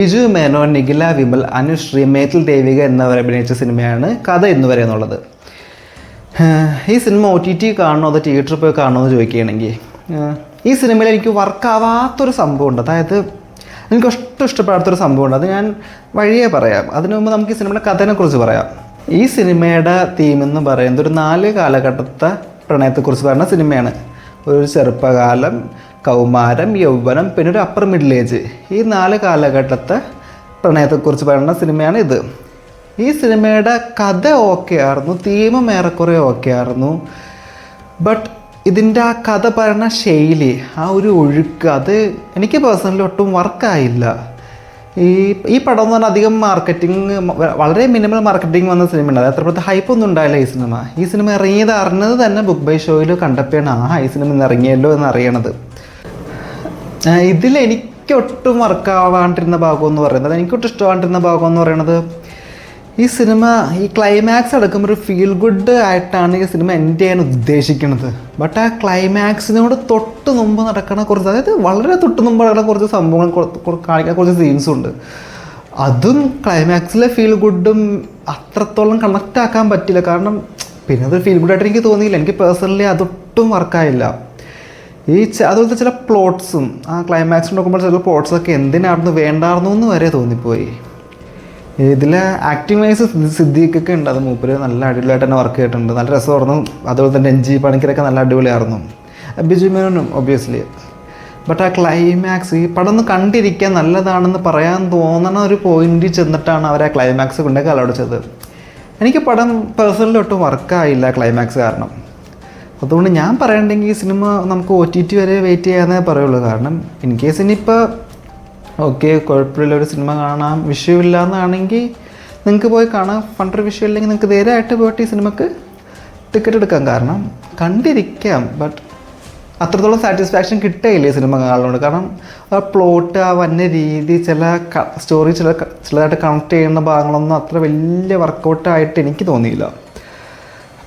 ബിജു മേനോൻ, നിഖില വിമൽ, അനുശ്രീ, മേത്തിൽ ദേവിക എന്നിവർ അഭിനയിച്ച സിനിമയാണ് കഥ എന്ന് പറയുന്നുള്ളത്. ഈ സിനിമ OTT കാണണോ അതോ തിയേറ്ററിൽ പോയി കാണണോ എന്ന് ചോദിക്കുകയാണെങ്കിൽ ഈ സിനിമയിൽ എനിക്ക് വർക്കാവാത്തൊരു സംഭവമുണ്ട്. അതായത് എനിക്ക് ഇഷ്ടപ്പെടാത്തൊരു സംഭവമുണ്ട്. അത് ഞാൻ വഴിയേ പറയാം. അതിനു മുമ്പ് നമുക്ക് ഈ സിനിമയുടെ കഥനെക്കുറിച്ച് പറയാം. ഈ സിനിമയുടെ തീം എന്ന് പറയുന്നത് ഒരു 4 കാലഘട്ടത്തെ പ്രണയത്തെക്കുറിച്ച് പറയുന്ന സിനിമയാണ്. ഒരു ചെറുപ്പകാലം, കൗമാരം, യൗവനം, പിന്നെ ഒരു അപ്പർ മിഡിൽ ഏജ്. ഈ 4 കാലഘട്ടത്തെ പ്രണയത്തെക്കുറിച്ച് പറയുന്ന സിനിമയാണ് ഇത്. ഈ സിനിമയുടെ കഥ ഓക്കെ ആയിരുന്നു, തീമും ഏറെക്കുറെ ഓക്കെ ആയിരുന്നു. ബട്ട് ഇതിൻ്റെ ആ കഥ പറയുന്ന ശൈലി, ആ ഒരു ഒഴുക്ക്, അത് എനിക്ക് പേഴ്സണലി ഒട്ടും വർക്കായില്ല. ഈ പടം എന്ന് പറഞ്ഞാൽ അധികം മാർക്കറ്റിംഗ്, വളരെ മിനിമൽ മാർക്കറ്റിംഗ് വന്ന സിനിമയുണ്ട്. അത് അത്രത്തെ ഹൈപ്പൊന്നും ഉണ്ടായില്ല ഈ സിനിമ ഇറങ്ങിയത് അറിഞ്ഞത് തന്നെ ബുക്ക് ബൈ ഷോയിൽ കണ്ടപ്പോഴാണ് ഈ സിനിമ ഇന്ന് ഇറങ്ങിയല്ലോ എന്ന് അറിയണത്. ഇതിലെനിക്ക് ഒട്ടും വർക്കാവാണ്ടിരുന്ന ഭാഗം എന്ന് പറയുന്നത്, എനിക്കൊട്ടും ഇഷ്ടമാണ്ടിരുന്ന ഭാഗം എന്ന് പറയുന്നത്, ഈ സിനിമ ഈ ക്ലൈമാക്സ് അടക്കം ഒരു ഫീൽ ഗുഡ് ആയിട്ടാണ് ഈ സിനിമ എൻഡ് ചെയ്യാൻ ഉദ്ദേശിക്കുന്നത്. ബട്ട് ആ ക്ലൈമാക്സിനോട് തൊട്ട് മുമ്പ് നടക്കുന്ന കുറച്ച്, അതായത് വളരെ തൊട്ട് മുമ്പ് നടക്കുന്ന കുറച്ച് സംഭവങ്ങൾ കാണിക്കാൻ കുറച്ച് സീൻസും ഉണ്ട്. അതും ക്ലൈമാക്സിലെ ഫീൽ ഗുഡും അത്രത്തോളം കണക്റ്റ് ആക്കാൻ പറ്റില്ല. കാരണം പിന്നെ അത് ഫീൽ ഗുഡായിട്ട് എനിക്ക് തോന്നിയില്ല. എനിക്ക് പേഴ്സണലി അതൊട്ടും വർക്കായില്ല. അതുപോലത്തെ ചില പ്ലോട്ട്സും ആ ക്ലൈമാക്സ് നോക്കുമ്പോൾ ചില പ്ലോട്ട്സൊക്കെ എന്തിനായിരുന്നു വേണ്ടായിരുന്നു എന്ന് വരെ തോന്നിപ്പോയി. ഇതിൽ ആക്ടിങ് വൈസ് സിദ്ദീഖൊക്കെ ഉണ്ട്. അത് മൂപ്പര് നല്ല അടിപൊളിയായിട്ട് തന്നെ വർക്ക് ചെയ്തിട്ടുണ്ട്. നല്ല രസമായിരുന്നു. അതുപോലെ തന്നെ NG പണിക്കരൊക്കെ നല്ല അടിപൊളിയായിരുന്നു. ബിജു മേനോനും ഒബ്വിയസ്ലി. ബട്ട് ആ ക്ലൈമാക്സ്, ഈ പടം ഒന്ന് കണ്ടിരിക്കാൻ നല്ലതാണെന്ന് പറയാൻ തോന്നണ ഒരു പോയിന്റിൽ ചെന്നിട്ടാണ് അവർ ആ ക്ലൈമാക്സ് കൊണ്ടേ കലവടിച്ചത്. എനിക്ക് പടം പേഴ്സണലി ഒട്ടും വർക്കായില്ല ക്ലൈമാക്സ് കാരണം. അതുകൊണ്ട് ഞാൻ പറയണ്ടെങ്കിൽ ഈ സിനിമ നമുക്ക് OTT വരെ വെയിറ്റ് ചെയ്യാന്നേ പറയുള്ളൂ. കാരണം ഇൻ കേസ് ഇനിയിപ്പോൾ ഓക്കെ കുഴപ്പമില്ല, ഒരു സിനിമ കാണാം, വിഷയമില്ല എന്നാണെങ്കിൽ നിങ്ങൾക്ക് പോയി കാണാം. ഫണ്ടർ വിഷയമില്ലെങ്കിൽ നിങ്ങൾക്ക് നേരെയായിട്ട് പോയിട്ട് ഈ സിനിമക്ക് ടിക്കറ്റ് എടുക്കാം. കാരണം കണ്ടിരിക്കാം, ബട്ട് അത്രത്തോളം സാറ്റിസ്ഫാക്ഷൻ കിട്ടുകയില്ല ഈ സിനിമ കാണുന്നതുകൊണ്ട്. കാരണം ആ പ്ലോട്ട്, ആ വന്ന രീതി, ചില സ്റ്റോറി ചിലതായിട്ട് കണക്ട് ചെയ്യുന്ന ഭാഗങ്ങളൊന്നും അത്ര വലിയ വർക്കൗട്ടായിട്ട് എനിക്ക് തോന്നിയില്ല.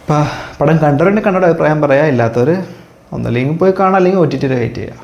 അപ്പം പടം കണ്ടവരുടെ അഭിപ്രായം പറയാം. ഇല്ലാത്തവർ ഒന്നല്ലെങ്കിൽ പോയി കാണാം, അല്ലെങ്കിൽ OTT വെയിറ്റ് ചെയ്യാം.